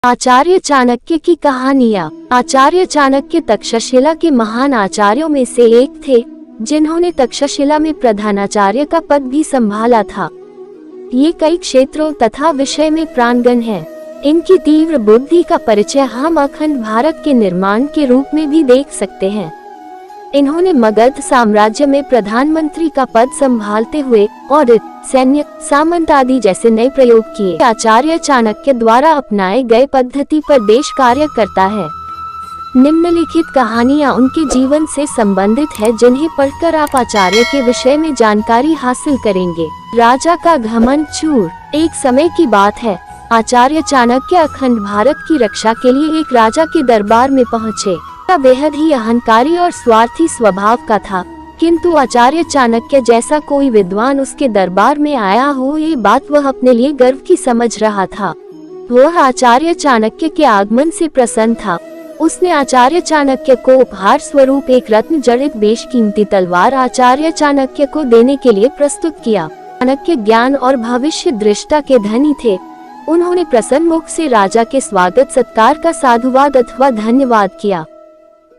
आचार्य चाणक्य की कहानियाँ। आचार्य चाणक्य तक्षशिला के महान आचार्यों में से एक थे, जिन्होंने तक्षशिला में प्रधानाचार्य का पद भी संभाला था। ये कई क्षेत्रों तथा विषय में प्राणगण हैं। इनकी तीव्र बुद्धि का परिचय हम अखंड भारत के निर्माण के रूप में भी देख सकते हैं। इन्होंने मगध साम्राज्य में प्रधानमंत्री का पद संभालते हुए ऑडिट, सैन्य, सामंत आदि जैसे नए प्रयोग किए। आचार्य चाणक्य द्वारा अपनाए गए पद्धति पर देश कार्य करता है। निम्नलिखित कहानियाँ उनके जीवन से संबंधित है, जिन्हें पढ़कर आप आचार्य के विषय में जानकारी हासिल करेंगे। राजा का घमंड चूर। एक समय की बात है, आचार्य चाणक्य अखंड भारत की रक्षा के लिए एक राजा के दरबार में पहुँचे। बेहद ही अहंकारी और स्वार्थी स्वभाव का था, किंतु आचार्य चाणक्य जैसा कोई विद्वान उसके दरबार में आया हो, ये बात वह अपने लिए गर्व की समझ रहा था। वह आचार्य चाणक्य के आगमन से प्रसन्न था। उसने आचार्य चाणक्य को उपहार स्वरूप एक रत्न जड़ित बेशकीमती तलवार आचार्य चाणक्य को देने के लिए प्रस्तुत किया। चाणक्य ज्ञान और भविष्य दृष्टा के धनी थे। उन्होंने प्रसन्न मुख से राजा के स्वागत सत्कार का साधुवाद अथवा धन्यवाद किया।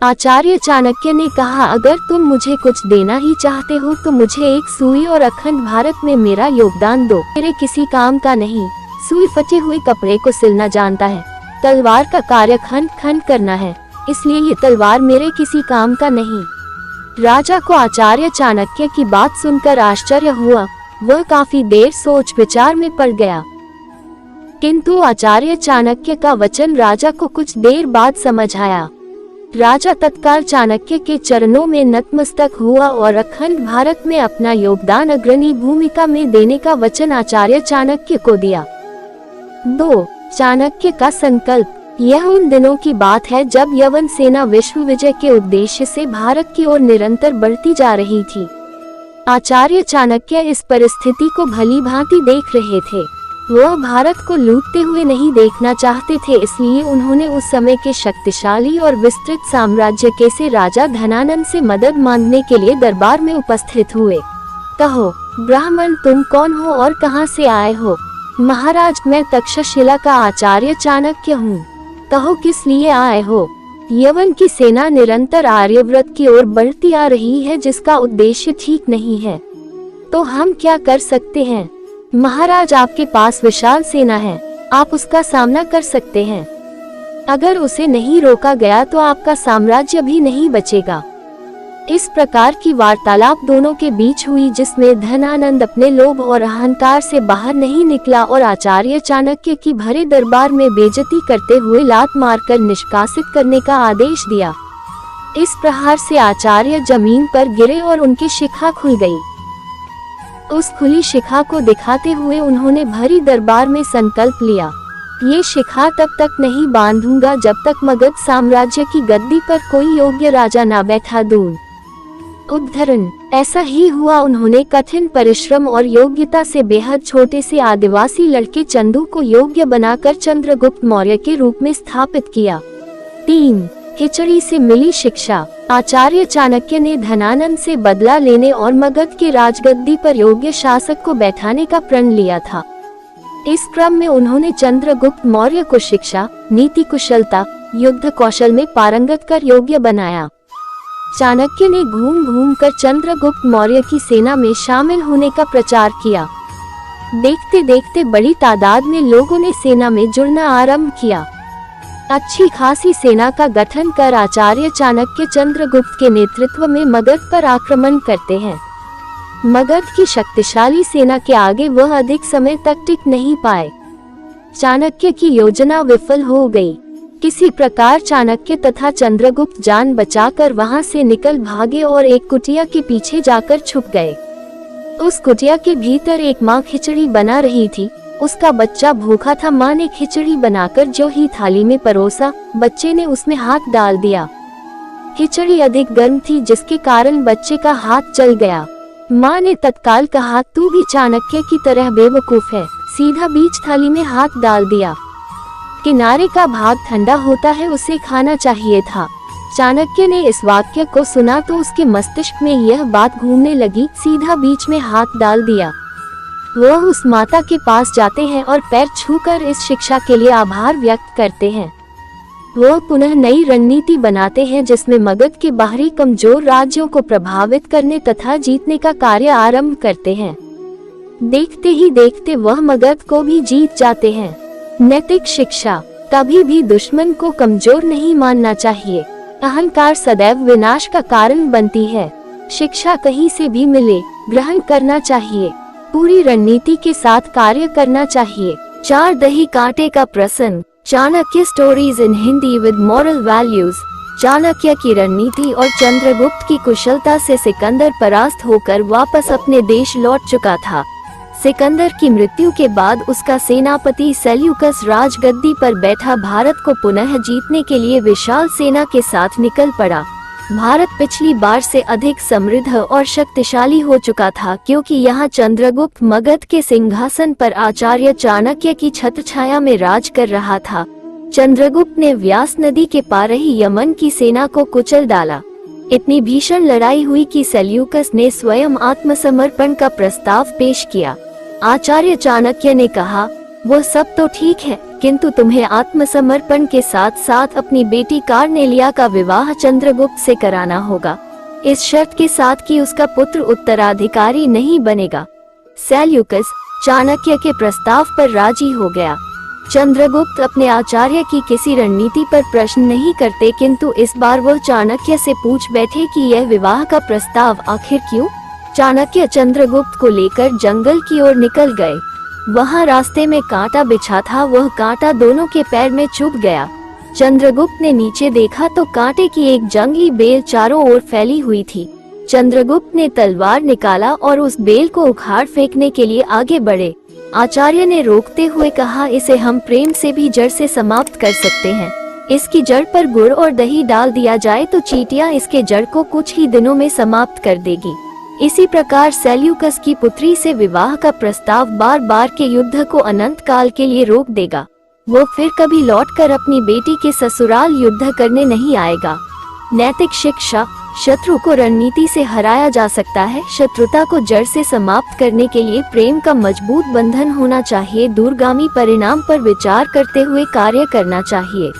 आचार्य चाणक्य ने कहा, अगर तुम मुझे कुछ देना ही चाहते हो तो मुझे एक सुई और अखंड भारत में मेरा योगदान दो। मेरे किसी काम का नहीं। सुई फटे हुए कपड़े को सिलना जानता है, तलवार का कार्य खंड खंड करना है, इसलिए ये तलवार मेरे किसी काम का नहीं। राजा को आचार्य चाणक्य की बात सुनकर आश्चर्य हुआ। वह काफी देर सोच विचार में पड़ गया, किंतु आचार्य चाणक्य का वचन राजा को कुछ देर बाद समझ आया। राजा तत्काल चाणक्य के चरणों में नतमस्तक हुआ और अखंड भारत में अपना योगदान अग्रणी भूमिका में देने का वचन आचार्य चाणक्य को दिया। 2. चाणक्य का संकल्प। यह उन दिनों की बात है जब यवन सेना विश्व विजय के उद्देश्य से भारत की ओर निरंतर बढ़ती जा रही थी। आचार्य चाणक्य इस परिस्थिति को भली भांति देख रहे थे। वह भारत को लूटते हुए नहीं देखना चाहते थे, इसलिए उन्होंने उस समय के शक्तिशाली और विस्तृत साम्राज्य के से राजा धनानंद से मदद मांगने के लिए दरबार में उपस्थित हुए। कहो ब्राह्मण, तुम कौन हो और कहां से आए हो? महाराज, मैं तक्षशिला का आचार्य चाणक्य हूँ। कहो किस लिए आए हो? यवन की सेना निरंतर आर्यव्रत की ओर बढ़ती आ रही है, जिसका उद्देश्य ठीक नहीं है। तो हम क्या कर सकते हैं? महाराज, आपके पास विशाल सेना है, आप उसका सामना कर सकते हैं। अगर उसे नहीं रोका गया तो आपका साम्राज्य भी नहीं बचेगा। इस प्रकार की वार्तालाप दोनों के बीच हुई, जिसमें धनानंद अपने लोभ और अहंकार से बाहर नहीं निकला और आचार्य चाणक्य की भरे दरबार में बेइज्जती करते हुए लात मारकर निष्कासित करने का आदेश दिया। इस प्रहार से आचार्य जमीन पर गिरे और उनकी शिखा खुल गई। उस खुली शिखा को दिखाते हुए उन्होंने भरी दरबार में संकल्प लिया, ये शिखा तब तक नहीं बांधूंगा जब तक मगध साम्राज्य की गद्दी पर कोई योग्य राजा ना बैठा दूं। उद्धरण। ऐसा ही हुआ। उन्होंने कठिन परिश्रम और योग्यता से बेहद छोटे से आदिवासी लड़के चंदू को योग्य बनाकर चंद्रगुप्त मौर्य के रूप में स्थापित किया। 3. खिचड़ी से मिली शिक्षा। आचार्य चाणक्य ने धनानंद से बदला लेने और मगध के राजगद्दी पर योग्य शासक को बैठाने का प्रण लिया था। इस क्रम में उन्होंने चंद्रगुप्त मौर्य को शिक्षा, नीति कुशलता, युद्ध कौशल में पारंगत कर योग्य बनाया। चाणक्य ने घूम घूम कर चंद्रगुप्त मौर्य की सेना में शामिल होने का प्रचार किया। देखते देखते बड़ी तादाद में लोगों ने सेना में जुड़ना आरंभ किया। अच्छी खासी सेना का गठन कर आचार्य चाणक्य चंद्रगुप्त के नेतृत्व में मगध पर आक्रमण करते हैं। मगध की शक्तिशाली सेना के आगे वह अधिक समय तक टिक नहीं पाए। चाणक्य की योजना विफल हो गई। किसी प्रकार चाणक्य तथा चंद्रगुप्त जान बचाकर वहां से निकल भागे और एक कुटिया के पीछे जाकर छुप गए। उस कुटिया के भीतर एक माँ खिचड़ी बना रही थी। उसका बच्चा भूखा था। माँ ने खिचड़ी बनाकर जो ही थाली में परोसा, बच्चे ने उसमें हाथ डाल दिया। खिचड़ी अधिक गर्म थी, जिसके कारण बच्चे का हाथ जल गया। माँ ने तत्काल कहा, तू भी चाणक्य की तरह बेवकूफ है, सीधा बीच थाली में हाथ डाल दिया। किनारे का भाग ठंडा होता है, उसे खाना चाहिए था। चाणक्य ने इस वाक्य को सुना तो उसके मस्तिष्क में यह बात घूमने लगी, सीधा बीच में हाथ डाल दिया। वह उस माता के पास जाते हैं और पैर छूकर इस शिक्षा के लिए आभार व्यक्त करते हैं। वह पुनः नई रणनीति बनाते हैं जिसमें मगध के बाहरी कमजोर राज्यों को प्रभावित करने तथा जीतने का कार्य आरंभ करते हैं। देखते ही देखते वह मगध को भी जीत जाते हैं। नैतिक शिक्षा, कभी भी दुश्मन को कमजोर नहीं मानना चाहिए। अहंकार सदैव विनाश का कारण बनती है। शिक्षा कहीं से भी मिले, ग्रहण करना चाहिए। पूरी रणनीति के साथ कार्य करना चाहिए। 4 दही कांटे का प्रसंग। Chanakya stories in Hindi with moral values. Chanakya की रणनीति और चंद्रगुप्त की कुशलता से सिकंदर परास्त होकर वापस अपने देश लौट चुका था। सिकंदर की मृत्यु के बाद उसका सेनापति सेल्यूकस राजगद्दी पर बैठा भारत को पुनः जीतने के लिए विशाल सेना के साथ निकल पड़ा। भारत पिछली बार से अधिक समृद्ध और शक्तिशाली हो चुका था, क्योंकि यहाँ चंद्रगुप्त मगध के सिंहासन पर आचार्य चाणक्य की छत्रछाया में राज कर रहा था। चंद्रगुप्त ने व्यास नदी के पार ही यमन की सेना को कुचल डाला। इतनी भीषण लड़ाई हुई कि सेल्यूकस ने स्वयं आत्मसमर्पण का प्रस्ताव पेश किया। आचार्य चाणक्य ने कहा, वो सब तो ठीक है, किंतु तुम्हें आत्मसमर्पण के साथ साथ अपनी बेटी कार्नेलिया का विवाह चंद्रगुप्त से कराना होगा, इस शर्त के साथ कि उसका पुत्र उत्तराधिकारी नहीं बनेगा। सेल्यूकस चाणक्य के प्रस्ताव पर राजी हो गया। चंद्रगुप्त अपने आचार्य की किसी रणनीति पर प्रश्न नहीं करते, किंतु इस बार वह चाणक्य से पूछ बैठे कि यह विवाह का प्रस्ताव आखिर क्यों। चाणक्य चंद्रगुप्त को लेकर जंगल की ओर निकल गए। वहाँ रास्ते में कांटा बिछा था, वह कांटा दोनों के पैर में चुभ गया। चंद्रगुप्त ने नीचे देखा तो कांटे की एक जंगली बेल चारों ओर फैली हुई थी। चंद्रगुप्त ने तलवार निकाला और उस बेल को उखाड़ फेंकने के लिए आगे बढ़े। आचार्य ने रोकते हुए कहा, इसे हम प्रेम से भी जड़ से समाप्त कर सकते हैं। इसकी जड़ पर गुड़ और दही डाल दिया जाए तो चींटियां इसके जड़ को कुछ ही दिनों में समाप्त कर देगी। इसी प्रकार सेल्यूकस की पुत्री से विवाह का प्रस्ताव बार बार के युद्ध को अनंत काल के लिए रोक देगा। वो फिर कभी लौटकर अपनी बेटी के ससुराल युद्ध करने नहीं आएगा। नैतिक शिक्षा, शत्रु को रणनीति से हराया जा सकता है, शत्रुता को जड़ से समाप्त करने के लिए प्रेम का मजबूत बंधन होना चाहिए। दूरगामी परिणाम पर विचार करते हुए कार्य करना चाहिए।